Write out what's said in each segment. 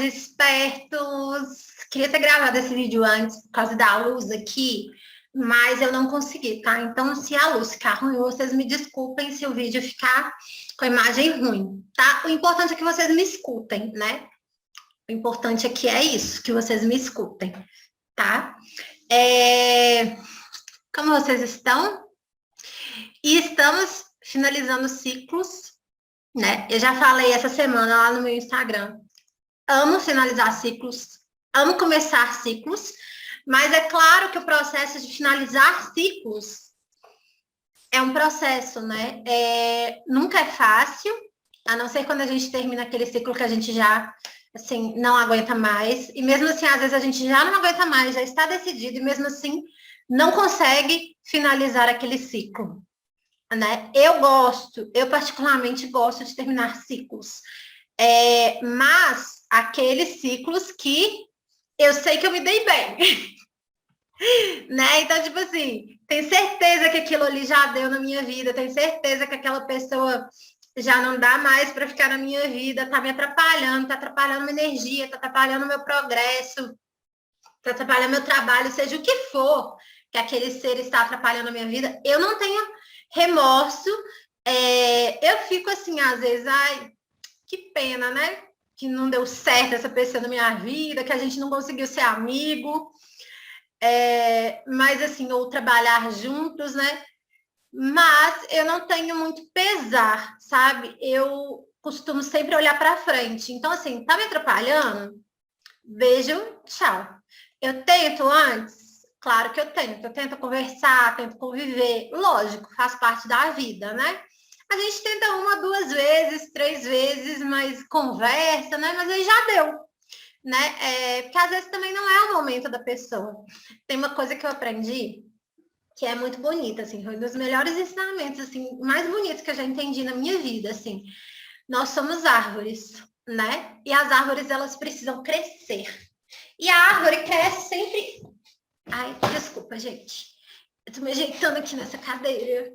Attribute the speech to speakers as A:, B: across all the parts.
A: espertos. Queria ter gravado esse vídeo antes por causa da luz aqui, mas eu não consegui, tá? Então, se a luz ficar ruim, vocês me desculpem se o vídeo ficar com a imagem ruim, tá? O importante é que vocês me escutem, né? O importante aqui é isso, que vocês me escutem, tá? Como vocês estão? E estamos finalizando ciclos, né? Eu já falei essa semana lá no meu Instagram. Amo finalizar ciclos, amo começar ciclos, mas é claro que o processo de finalizar ciclos é um processo, né? Nunca é fácil, a não ser quando a gente termina aquele ciclo que a gente já, assim, não aguenta mais. E mesmo assim, às vezes a gente já não aguenta mais, já está decidido, e mesmo assim não consegue finalizar aquele ciclo, né? Eu particularmente gosto de terminar ciclos. Mas aqueles ciclos que eu sei que eu me dei bem, né? Então, tipo assim, tenho certeza que aquilo ali já deu na minha vida, tenho certeza que aquela pessoa já não dá mais para ficar na minha vida, tá me atrapalhando, tá atrapalhando minha energia, tá atrapalhando meu progresso, tá atrapalhando meu trabalho, seja o que for que aquele ser está atrapalhando a minha vida, eu não tenho remorso, eu fico assim, às vezes, ai, que pena, né? Que não deu certo essa pessoa na minha vida, que a gente não conseguiu ser amigo, mas assim, ou trabalhar juntos, né? Mas eu não tenho muito pesar, sabe? Eu costumo sempre olhar para frente. Então, assim, tá me atrapalhando? Beijo, tchau. Eu tento antes? Claro que eu tento. Eu tento conversar, tento conviver. Lógico, faz parte da vida, né? A gente tenta uma, duas vezes, três vezes, mas conversa, né? Mas aí já deu, né? Porque às vezes também não é o momento da pessoa. Tem uma coisa que eu aprendi que é muito bonita, assim, foi um dos melhores ensinamentos, assim, mais bonitos que eu já entendi na minha vida, assim. Nós somos árvores, né? E as árvores, elas precisam crescer. E a árvore cresce sempre... Ai, desculpa, gente. Eu tô me ajeitando aqui nessa cadeira.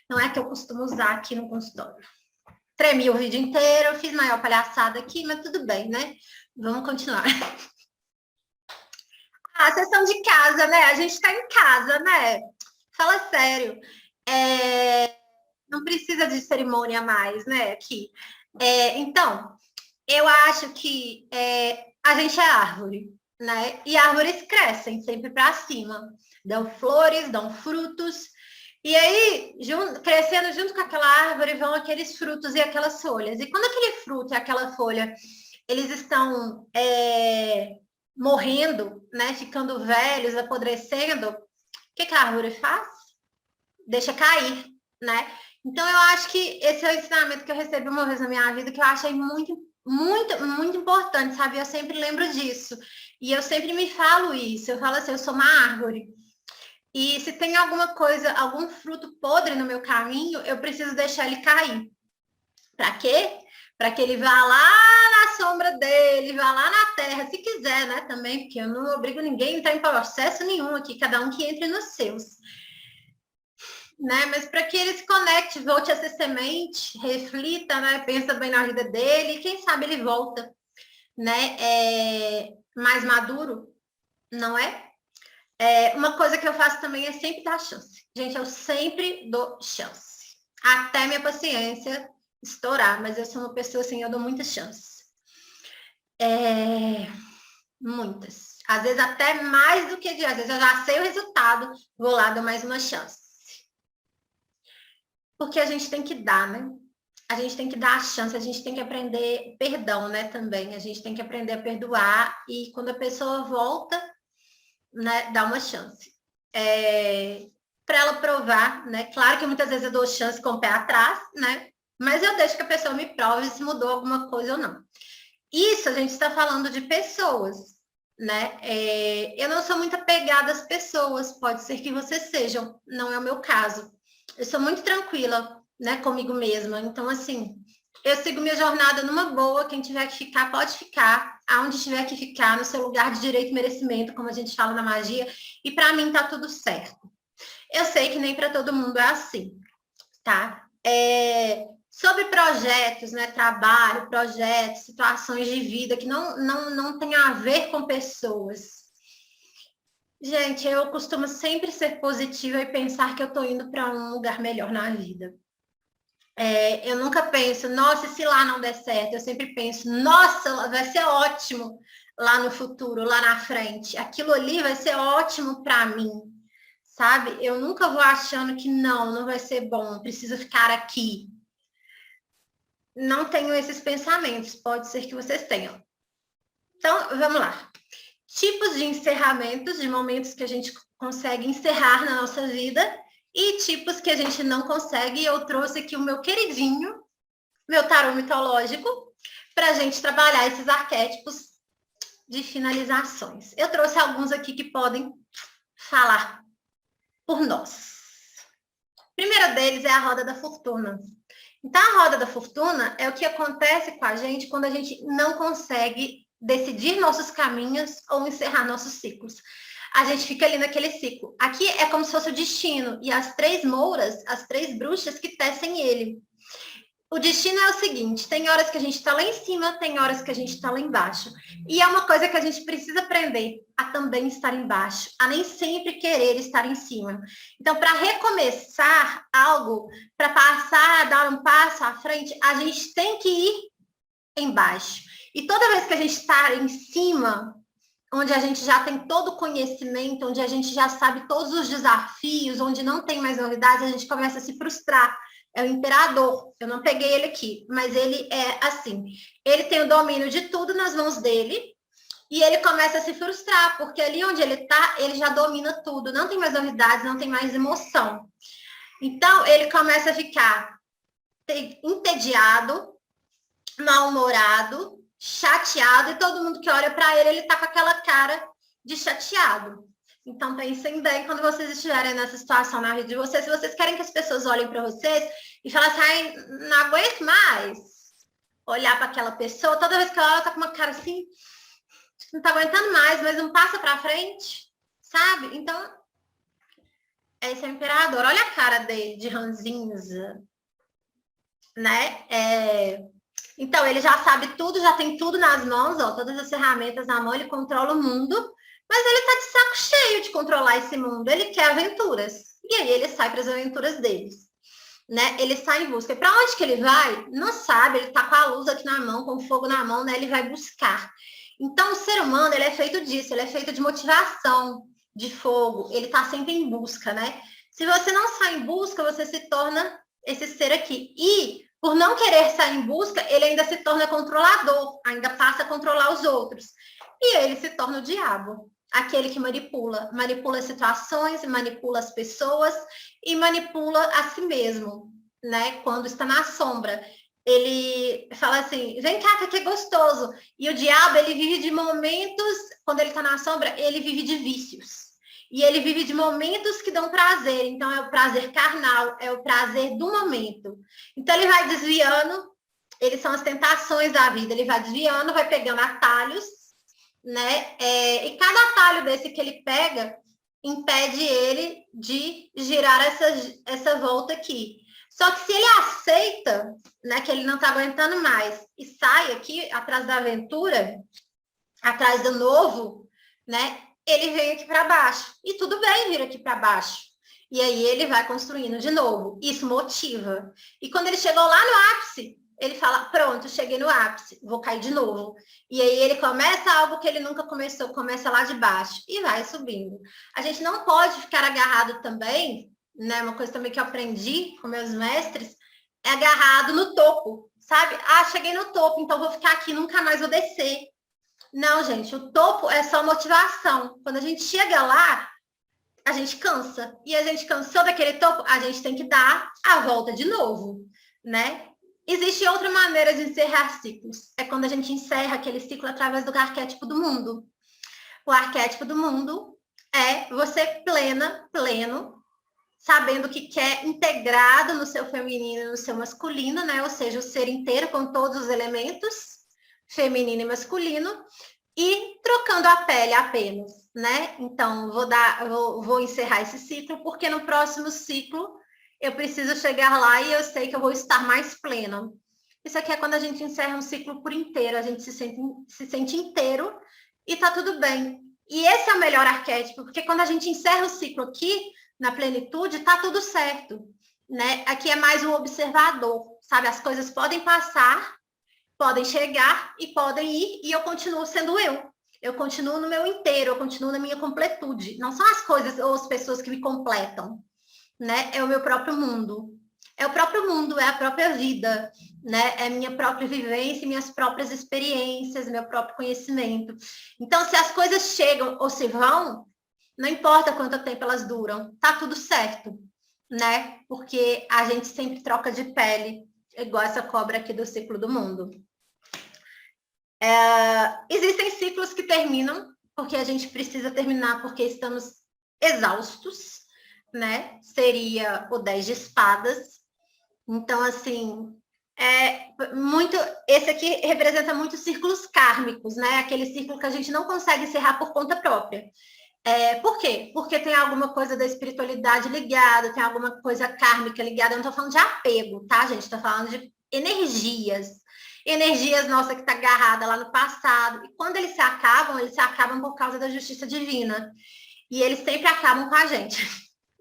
A: Não é que eu costumo usar aqui no consultório. Tremi o vídeo inteiro, fiz maior palhaçada aqui, mas tudo bem, né? Vamos continuar. A sessão de casa, né? A gente tá em casa, né? Fala sério. Não precisa de cerimônia mais, né? Aqui. Então, eu acho que a gente é árvore, né? E árvores crescem sempre para cima, dão flores, dão frutos, e aí, crescendo junto com aquela árvore, vão aqueles frutos e aquelas folhas. E quando aquele fruto e aquela folha, eles estão morrendo, né? Ficando velhos, apodrecendo, o que a árvore faz? Deixa cair, né? Então, eu acho que esse é o ensinamento que eu recebi uma vez na minha vida, que eu achei muito, muito, muito importante, sabe? Eu sempre lembro disso. E eu sempre me falo isso. Eu falo assim, eu sou uma árvore. E se tem alguma coisa, algum fruto podre no meu caminho, eu preciso deixar ele cair. Para quê? Para que ele vá lá na sombra dele, vá lá na terra, se quiser, né? Também, porque eu não obrigo ninguém a entrar em processo nenhum aqui, cada um que entre nos seus. Né? Mas para que ele se conecte, volte a ser semente, reflita, né? Pensa bem na vida dele, e quem sabe ele volta, né? Mais maduro, não é? Uma coisa que eu faço também é sempre dar chance. Gente, eu sempre dou chance. Até minha paciência estourar, mas eu sou uma pessoa assim, eu dou muitas chances. Muitas. Às vezes até mais do que às vezes eu já sei o resultado, vou lá, dou mais uma chance. Porque a gente tem que dar, né? A gente tem que dar a chance, a gente tem que aprender perdão, né, também. A gente tem que aprender a perdoar e quando a pessoa volta, né, dá uma chance. Para ela provar, né? Claro que muitas vezes eu dou chance com o pé atrás, né? Mas eu deixo que a pessoa me prove se mudou alguma coisa ou não. Isso a gente está falando de pessoas, né? Eu não sou muito apegada às pessoas, pode ser que vocês sejam, não é o meu caso. Eu sou muito tranquila, né, comigo mesma. Então, assim, eu sigo minha jornada numa boa. Quem tiver que ficar, pode ficar. Aonde tiver que ficar, no seu lugar de direito e merecimento, como a gente fala na magia. E para mim tá tudo certo. Eu sei que nem para todo mundo é assim, tá? Sobre projetos, né? Trabalho, projetos, situações de vida que não tem a ver com pessoas. Gente, eu costumo sempre ser positiva e pensar que eu estou indo para um lugar melhor na vida. Eu nunca penso, nossa, se lá não der certo. Eu sempre penso, nossa, vai ser ótimo lá no futuro, lá na frente. Aquilo ali vai ser ótimo para mim, sabe? Eu nunca vou achando que não vai ser bom, preciso ficar aqui. Não tenho esses pensamentos, pode ser que vocês tenham. Então, vamos lá. Tipos de encerramentos, de momentos que a gente consegue encerrar na nossa vida e tipos que a gente não consegue. Eu trouxe aqui o meu queridinho, meu tarô mitológico, para a gente trabalhar esses arquétipos de finalizações. Eu trouxe alguns aqui que podem falar por nós. O primeiro deles é a roda da fortuna. Então, a roda da fortuna é o que acontece com a gente quando a gente não consegue decidir nossos caminhos ou encerrar nossos ciclos. A gente fica ali naquele ciclo. Aqui é como se fosse o destino, e as três mouras, as três bruxas que tecem ele. O destino é o seguinte, tem horas que a gente está lá em cima, tem horas que a gente está lá embaixo. E é uma coisa que a gente precisa aprender a também estar embaixo, a nem sempre querer estar em cima. Então, para recomeçar algo, para passar, dar um passo à frente, a gente tem que ir embaixo. E toda vez que a gente está em cima, onde a gente já tem todo o conhecimento, onde a gente já sabe todos os desafios, onde não tem mais novidades, a gente começa a se frustrar. É o imperador, eu não peguei ele aqui, mas ele é assim, ele tem o domínio de tudo nas mãos dele, e ele começa a se frustrar, porque ali onde ele está, ele já domina tudo, não tem mais novidades, não tem mais emoção. Então, ele começa a ficar entediado, mal-humorado, chateado, e todo mundo que olha para ele, ele está com aquela cara de chateado. Então, pensem bem quando vocês estiverem nessa situação na vida de vocês, se vocês querem que as pessoas olhem para vocês e falem assim, não aguento mais olhar para aquela pessoa, toda vez que ela tá com uma cara assim, não tá aguentando mais, mas não passa para frente, sabe? Então, esse é o imperador. Olha a cara dele, de ranzinza, né? Então, ele já sabe tudo, já tem tudo nas mãos, ó, todas as ferramentas na mão, ele controla o mundo, mas ele tá de saco cheio de controlar esse mundo, ele quer aventuras. E aí ele sai para as aventuras deles, né? Ele sai em busca. E para onde que ele vai? Não sabe, ele tá com a luz aqui na mão, com o fogo na mão, né? Ele vai buscar. Então, o ser humano, ele é feito disso, ele é feito de motivação, de fogo, ele tá sempre em busca, né? Se você não sai em busca, você se torna esse ser aqui. E, por não querer sair em busca, ele ainda se torna controlador, ainda passa a controlar os outros. E ele se torna o diabo, aquele que manipula as situações, manipula as pessoas e manipula a si mesmo, né? Quando está na sombra. Ele fala assim, vem cá, que é gostoso. E o diabo, ele vive de momentos, quando ele está na sombra, ele vive de vícios. E ele vive de momentos que dão prazer. Então, é o prazer carnal, é o prazer do momento. Então, ele vai desviando, eles são as tentações da vida. Ele vai desviando, vai pegando atalhos, né? E cada atalho desse que ele pega impede ele de girar essa volta aqui. Só que se ele aceita, né, que ele não está aguentando mais e sai aqui atrás da aventura, atrás do novo, né? Ele vem aqui para baixo. E tudo bem vir aqui para baixo. E aí ele vai construindo de novo. Isso motiva. E quando ele chegou lá no ápice, ele fala, pronto, cheguei no ápice, vou cair de novo. E aí ele começa algo que ele nunca começou, começa lá de baixo e vai subindo. A gente não pode ficar agarrado também, né? Uma coisa também que eu aprendi com meus mestres, é agarrado no topo, sabe? Ah, cheguei no topo, então vou ficar aqui, nunca mais vou descer. Não, gente, o topo é só motivação. Quando a gente chega lá, a gente cansa. E a gente cansou daquele topo, a gente tem que dar a volta de novo, né? Existe outra maneira de encerrar ciclos. É quando a gente encerra aquele ciclo através do arquétipo do mundo. O arquétipo do mundo é você pleno, sabendo que quer integrado no seu feminino e no seu masculino, né? Ou seja, o ser inteiro com todos os elementos, feminino e masculino, e trocando a pele apenas, né? Então, vou encerrar esse ciclo, porque no próximo ciclo eu preciso chegar lá e eu sei que eu vou estar mais plena. Isso aqui é quando a gente encerra um ciclo por inteiro, a gente se sente inteiro e tá tudo bem. E esse é o melhor arquétipo, porque quando a gente encerra o ciclo aqui, na plenitude, tá tudo certo, né? Aqui é mais um observador, sabe? As coisas podem passar, podem chegar e podem ir, e eu continuo sendo eu. Eu continuo no meu inteiro, eu continuo na minha completude. Não são as coisas ou as pessoas que me completam, né? É o meu próprio mundo. É o próprio mundo, é a própria vida, né? É minha própria vivência, minhas próprias experiências, meu próprio conhecimento. Então, se as coisas chegam ou se vão, não importa quanto tempo elas duram, tá tudo certo, né? Porque a gente sempre troca de pele, igual essa cobra aqui do ciclo do mundo. Existem ciclos que terminam, porque a gente precisa terminar porque estamos exaustos, né? Seria o 10 de espadas. Então, assim, esse aqui representa muitos círculos kármicos, né? Aquele círculo que a gente não consegue encerrar por conta própria. Por quê? Porque tem alguma coisa da espiritualidade ligada, tem alguma coisa kármica ligada. Eu não estou falando de apego, tá, gente? Estou falando de energias. Energias nossa que está agarrada lá no passado. E quando eles se acabam por causa da justiça divina. E eles sempre acabam com a gente,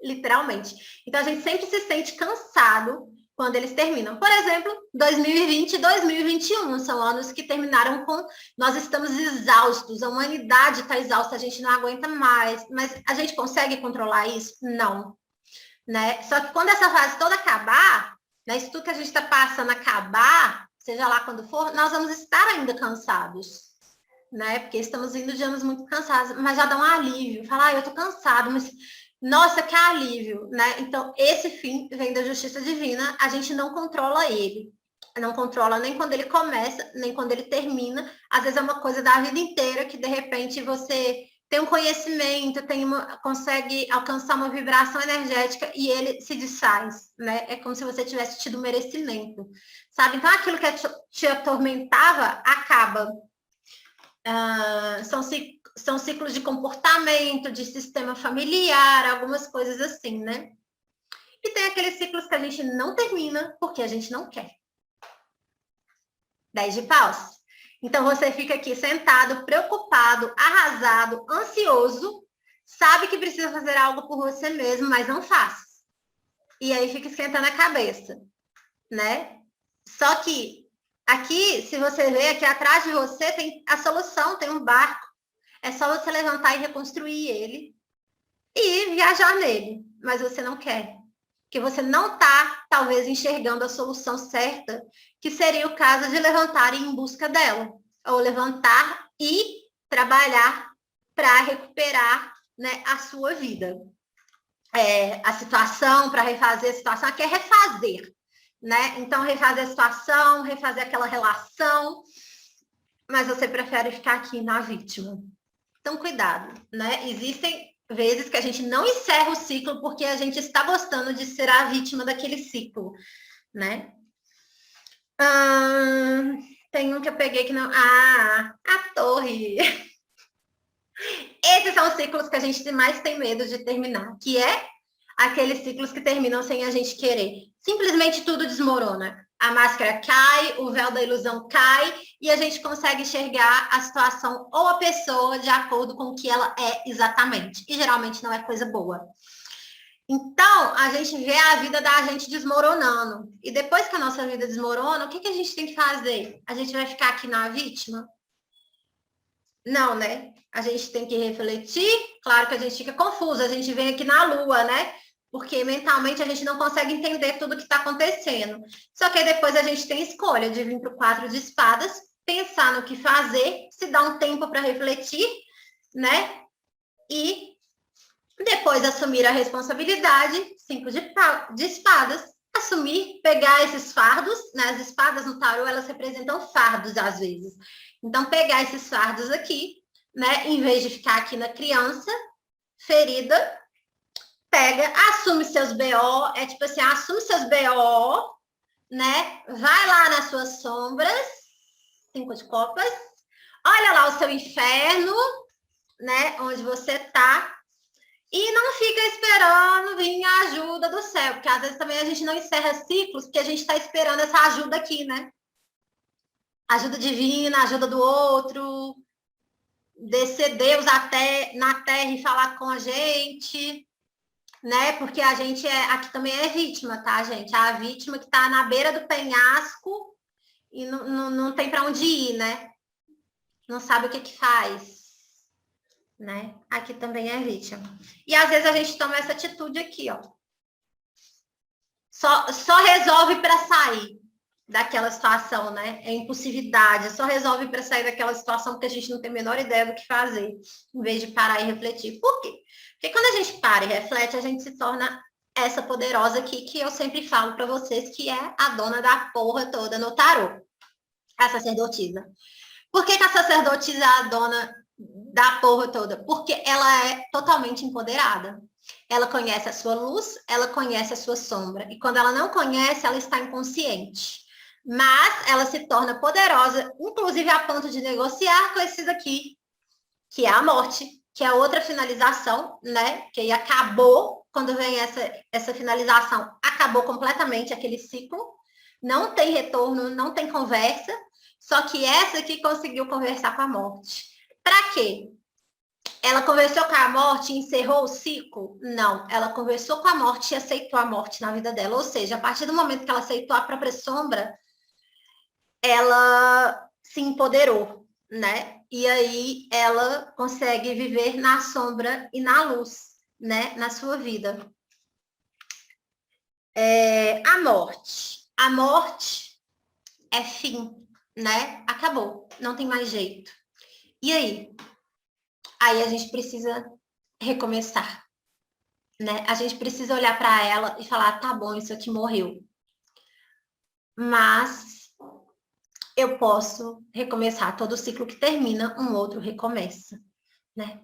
A: literalmente. Então a gente sempre se sente cansado quando eles terminam. Por exemplo, 2020 e 2021 são anos que terminaram com nós estamos exaustos, a humanidade está exausta, a gente não aguenta mais, mas a gente consegue controlar isso? Não. Né? Só que quando essa fase toda acabar, né, isso tudo que a gente está passando acabar, seja lá quando for, nós vamos estar ainda cansados. Né? Porque estamos vindo de anos muito cansados, mas já dá um alívio. Falar, eu tô cansado, mas nossa, que alívio, né? Então, esse fim vem da justiça divina, a gente não controla ele. Não controla nem quando ele começa, nem quando ele termina. Às vezes é uma coisa da vida inteira que, de repente, você tem um conhecimento, consegue alcançar uma vibração energética e ele se desfaz, né? É como se você tivesse tido merecimento, sabe? Então, aquilo que te atormentava acaba. São ciclos de comportamento, de sistema familiar, algumas coisas assim, né? E tem aqueles ciclos que a gente não termina porque a gente não quer. 10 de paus. Então você fica aqui sentado, preocupado, arrasado, ansioso, sabe que precisa fazer algo por você mesmo, mas não faz. E aí fica esquentando a cabeça, né? Só que aqui, se você ver, aqui atrás de você tem a solução, tem um barco. É só você levantar e reconstruir ele e viajar nele, mas você não quer. Porque você não está, talvez, enxergando a solução certa, que seria o caso de levantar e ir em busca dela. Ou levantar e trabalhar para recuperar, né, a sua vida. A situação, para refazer a situação, aqui é refazer. Né? Então, refazer a situação, refazer aquela relação, mas você prefere ficar aqui na vítima. Então, cuidado, né? Existem vezes que a gente não encerra o ciclo porque a gente está gostando de ser a vítima daquele ciclo, né? Tem um que eu peguei que não... a torre. Esses são os ciclos que a gente mais tem medo de terminar, que é aqueles ciclos que terminam sem a gente querer. Simplesmente tudo desmorona. A máscara cai, o véu da ilusão cai e a gente consegue enxergar a situação ou a pessoa de acordo com o que ela é exatamente. E geralmente não é coisa boa. Então, a gente vê a vida da gente desmoronando. E depois que a nossa vida desmorona, o que a gente tem que fazer? A gente vai ficar aqui na vítima? Não, né? A gente tem que refletir. Claro que a gente fica confuso, a gente vem aqui na lua, né? Porque mentalmente a gente não consegue entender tudo o que está acontecendo. Só que aí depois a gente tem escolha de vir para o 4 de espadas, pensar no que fazer, se dar um tempo para refletir, né? E depois assumir a responsabilidade, 5 de espadas, assumir, pegar esses fardos, né? As espadas no tarô, elas representam fardos às vezes. Então, pegar esses fardos aqui, né? Em vez de ficar aqui na criança, ferida, pega, assume seus BO, é tipo assim, assume seus BO, né? Vai lá nas suas sombras, 5 de copas, olha lá o seu inferno, né? Onde você tá, E não fica esperando vir a ajuda do céu, porque às vezes também a gente não encerra ciclos, porque a gente está esperando essa ajuda aqui, né? Ajuda divina, ajuda do outro, descer Deus até na terra e falar com a gente, né? Porque a gente aqui também é vítima, tá, gente? A vítima que está na beira do penhasco e não tem para onde ir, né? Não sabe o que faz, né? Aqui também é vítima. E às vezes a gente toma essa atitude aqui, ó. Só resolve para sair daquela situação, né? É impulsividade, só resolve para sair daquela situação porque a gente não tem a menor ideia do que fazer, em vez de parar e refletir. Por quê? Porque quando a gente para e reflete, a gente se torna essa poderosa aqui que eu sempre falo para vocês, que é a dona da porra toda no tarô, a sacerdotisa. Por que a sacerdotisa é a dona da porra toda? Porque ela é totalmente empoderada. Ela conhece a sua luz, ela conhece a sua sombra. E quando ela não conhece, ela está inconsciente. Mas ela se torna poderosa, inclusive a ponto de negociar com esses aqui, que é a morte, que é outra finalização, né? Que aí acabou, quando vem essa finalização, acabou completamente aquele ciclo. Não tem retorno, não tem conversa. Só que essa aqui conseguiu conversar com a morte. Para quê? Ela conversou com a morte e encerrou o ciclo? Não, ela conversou com a morte e aceitou a morte na vida dela. Ou seja, a partir do momento que ela aceitou a própria sombra, ela se empoderou, né? E aí ela consegue viver na sombra e na luz, né? Na sua vida. A morte. A morte é fim, né? Acabou, não tem mais jeito. E aí? Aí a gente precisa recomeçar, né? A gente precisa olhar para ela e falar, tá bom, isso aqui morreu. Mas eu posso recomeçar. Todo ciclo que termina, um outro recomeça, né?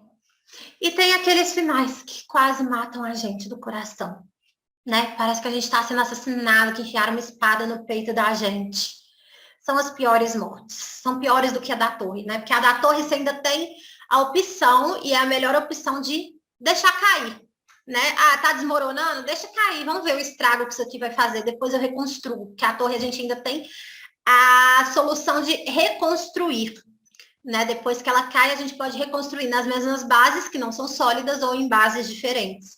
A: E tem aqueles finais que quase matam a gente do coração, né? Parece que a gente está sendo assassinado, que enfiaram uma espada no peito da gente. São as piores mortes. São piores do que a da torre, né? Porque a da torre você ainda tem a opção, e é a melhor opção, de deixar cair, né? Ah, tá desmoronando? Deixa cair, vamos ver o estrago que isso aqui vai fazer, depois eu reconstruo. Porque a torre a gente ainda tem a solução de reconstruir, né? Depois que ela cai, a gente pode reconstruir nas mesmas bases, que não são sólidas, ou em bases diferentes.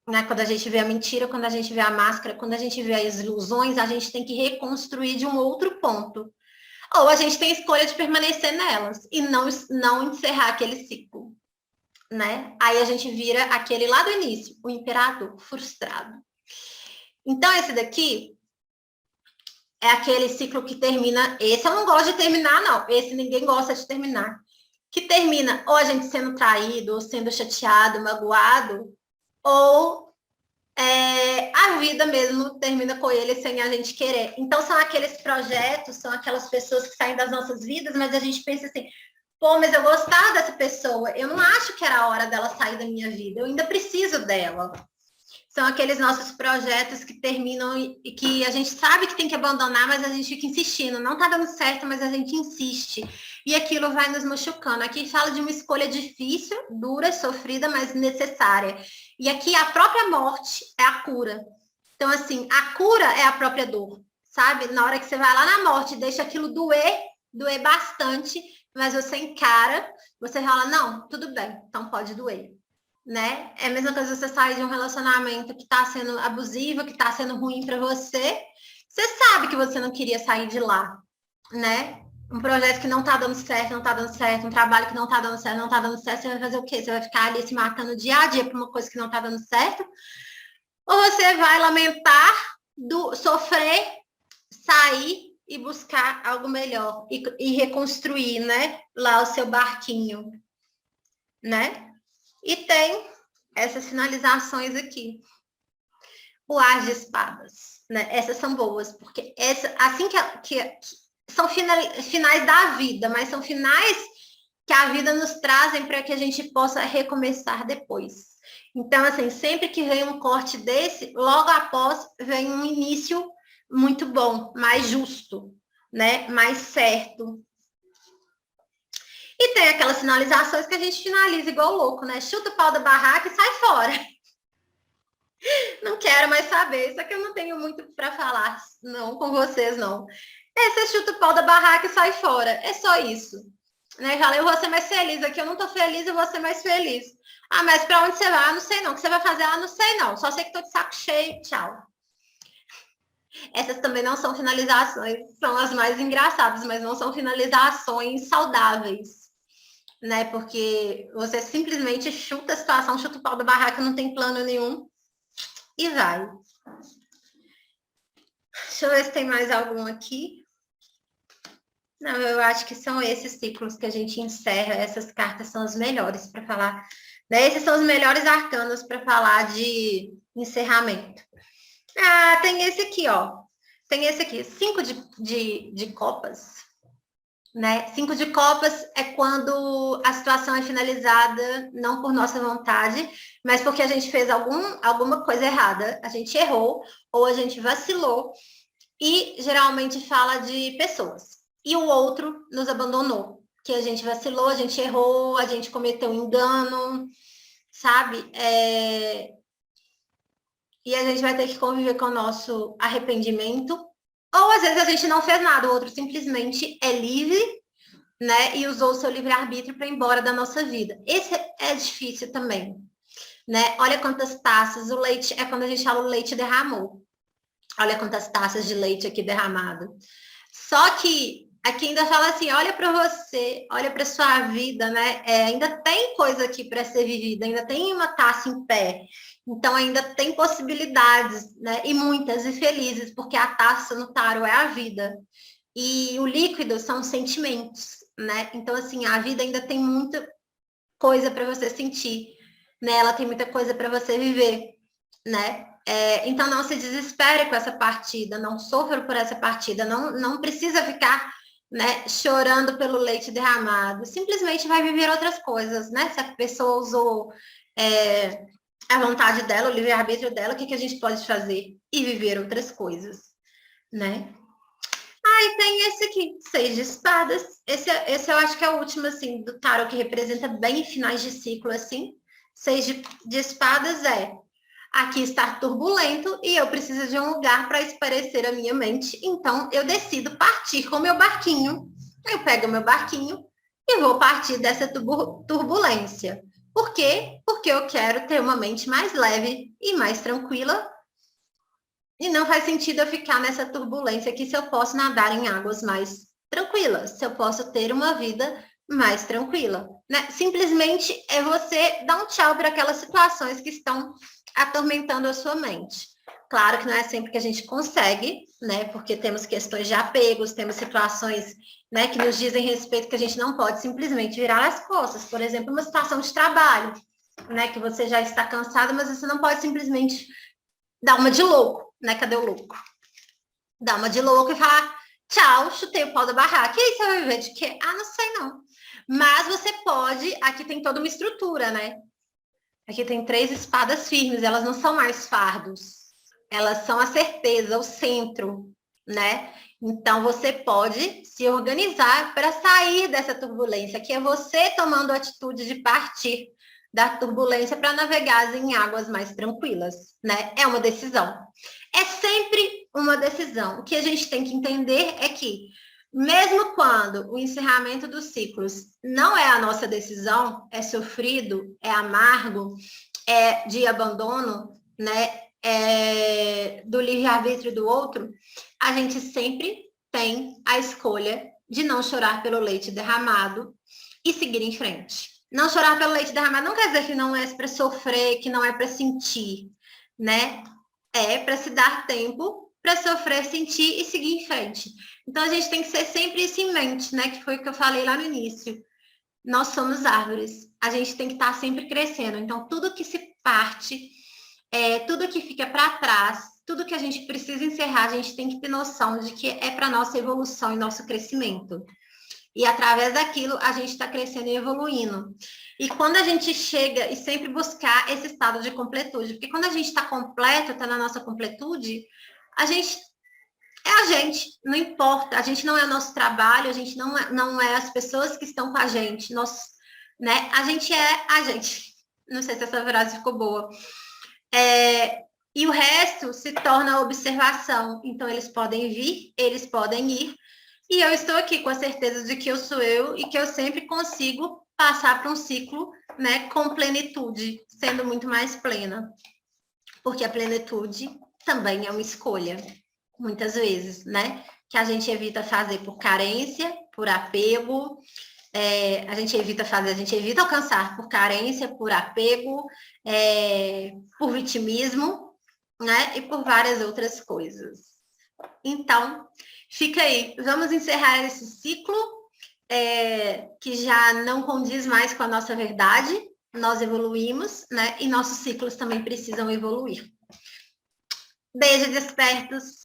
A: Né? Quando a gente vê a mentira, quando a gente vê a máscara, quando a gente vê as ilusões, a gente tem que reconstruir de um outro ponto. Ou a gente tem a escolha de permanecer nelas e não encerrar aquele ciclo, né? Aí a gente vira aquele lá do início, o imperador frustrado. Então, esse daqui é aquele ciclo que termina. Esse eu não gosto de terminar, não. Esse ninguém gosta de terminar. Que termina ou a gente sendo traído, ou sendo chateado, magoado, ou a vida mesmo termina com ele sem a gente querer. Então, são aqueles projetos, são aquelas pessoas que saem das nossas vidas, mas a gente pensa assim, pô, mas eu gostava dessa pessoa, eu não acho que era a hora dela sair da minha vida, eu ainda preciso dela. São aqueles nossos projetos que terminam e que a gente sabe que tem que abandonar, mas a gente fica insistindo. Não tá dando certo, mas a gente insiste. E aquilo vai nos machucando. Aqui fala de uma escolha difícil, dura, sofrida, mas necessária. E aqui a própria morte é a cura. Então, assim, a cura é a própria dor, sabe? Na hora que você vai lá na morte, deixa aquilo doer bastante, mas você encara, você fala, não, tudo bem, então pode doer. Né? É a mesma coisa você sair de um relacionamento que está sendo abusivo, que está sendo ruim para você. Você sabe que você não queria sair de lá, né? Um projeto que não está dando certo, não está dando certo, um trabalho que não está dando certo, não está dando certo, você vai fazer o quê? Você vai ficar ali se matando dia a dia por uma coisa que não está dando certo? Ou você vai lamentar, sofrer, sair e buscar algo melhor e reconstruir, né? Lá o seu barquinho, né? E tem essas finalizações aqui. O As de Espadas, né? Essas são boas, porque assim que são finais da vida, mas são finais que a vida nos trazem para que a gente possa recomeçar depois. Então, assim, sempre que vem um corte desse, logo após vem um início muito bom, mais justo, né? Mais certo. E E tem aquelas finalizações que a gente finaliza igual louco, né? Chuta o pau da barraca e sai fora. Não quero mais saber. Isso aqui eu não tenho muito para falar, não, com vocês, não. Você chuta o pau da barraca e sai fora. É só isso. Né? Fala, eu vou ser mais feliz aqui. Eu não tô feliz, eu vou ser mais feliz. Ah, mas para onde você vai? Ah, não sei não. O que você vai fazer? Ah, não sei não. Só sei que tô de saco cheio. Tchau. Essas também não são finalizações, são as mais engraçadas, mas não são finalizações saudáveis, né? Porque você simplesmente chuta a situação, chuta o pau da barraca, não tem plano nenhum e vai. Deixa eu ver se tem mais algum aqui. Não, eu acho que são esses ciclos que a gente encerra, essas cartas são as melhores para falar, né? Esses são os melhores arcanos para falar de encerramento. Ah, tem esse aqui, ó. Tem esse aqui, 5 de copas, né? 5 de copas é quando a situação é finalizada não por nossa vontade, mas porque a gente fez alguma coisa errada, a gente errou ou a gente vacilou e geralmente fala de pessoas. E o outro nos abandonou, que a gente vacilou, a gente errou, a gente cometeu um engano, sabe? E a gente vai ter que conviver com o nosso arrependimento. Ou às vezes a gente não fez nada, o outro simplesmente é livre, né? E usou o seu livre-arbítrio para ir embora da nossa vida. Esse é difícil também, né? Olha quantas taças, o leite, é quando a gente fala o leite derramou. Olha quantas taças de leite aqui derramado. Só que aqui ainda fala assim, olha para você, olha para sua vida, né? Ainda tem coisa aqui para ser vivida, ainda tem uma taça em pé. Então ainda tem possibilidades, né? E muitas e felizes, porque a taça no tarot é a vida. E o líquido são os sentimentos, né? Então assim, a vida ainda tem muita coisa para você sentir, né? Ela tem muita coisa para você viver, né? Então não se desespere com essa partida, não sofra por essa partida, não precisa ficar, né, chorando pelo leite derramado, simplesmente vai viver outras coisas, né? Se a pessoa usou a vontade dela, o livre-arbítrio dela, o que a gente pode fazer? E viver outras coisas, né? Aí tem esse aqui, 6 de espadas. Esse eu acho que é o último, assim, do tarot que representa bem finais de ciclo, assim. 6 de espadas aqui está turbulento e eu preciso de um lugar para espairecer a minha mente. Então, eu decido partir com meu barquinho. Eu pego meu barquinho e vou partir dessa turbulência. Por quê? Porque eu quero ter uma mente mais leve e mais tranquila. E não faz sentido eu ficar nessa turbulência aqui se eu posso nadar em águas mais tranquilas, se eu posso ter uma vida mais tranquila, né? Simplesmente é você dar um tchau para aquelas situações que estão atormentando a sua mente. Claro que não é sempre que a gente consegue, né? Porque temos questões de apegos, temos situações, né, que nos dizem respeito que a gente não pode simplesmente virar as costas. Por exemplo, uma situação de trabalho, né, que você já está cansado, mas você não pode simplesmente dar uma de louco, né? Cadê o louco? Dar uma de louco e falar, tchau, chutei o pau da barraca. E aí você vai viver de quê? Ah, não sei não. Mas você pode, aqui tem toda uma estrutura, né? Aqui tem 3 espadas firmes, elas não são mais fardos. Elas são a certeza, o centro, né? Então você pode se organizar para sair dessa turbulência, que é você tomando a atitude de partir da turbulência para navegar em águas mais tranquilas, né? É uma decisão. É sempre uma decisão. O que a gente tem que entender é que, mesmo quando o encerramento dos ciclos não é a nossa decisão, é sofrido, é amargo, é de abandono, né? Do livre-arbítrio do outro, a gente sempre tem a escolha de não chorar pelo leite derramado e seguir em frente. Não chorar pelo leite derramado não quer dizer que não é para sofrer, que não é para sentir, né? É para se dar tempo para sofrer, sentir e seguir em frente. Então a gente tem que ser sempre isso em mente, né? Que foi o que eu falei lá no início. Nós somos árvores, a gente tem que estar sempre crescendo. Então tudo que se parte, tudo que fica para trás, tudo que a gente precisa encerrar, a gente tem que ter noção de que é para nossa evolução e nosso crescimento. E através daquilo a gente está crescendo e evoluindo. E quando a gente chega e sempre buscar esse estado de completude, porque quando a gente está completo, está na nossa completude, a gente é a gente, não importa, a gente não é o nosso trabalho, a gente não é as pessoas que estão com a gente, né? A gente é a gente. Não sei se essa frase ficou boa. E o resto se torna observação. Então, eles podem vir, eles podem ir, e eu estou aqui com a certeza de que eu sou eu e que eu sempre consigo passar para um ciclo, né, com plenitude, sendo muito mais plena. Porque a plenitude também é uma escolha, muitas vezes, né? Que a gente evita fazer por carência, por apego, a gente evita alcançar por carência, por apego, por vitimismo, né? E por várias outras coisas. Então, fica aí. Vamos encerrar esse ciclo que já não condiz mais com a nossa verdade. Nós evoluímos, né? E nossos ciclos também precisam evoluir. Beijo, despertos!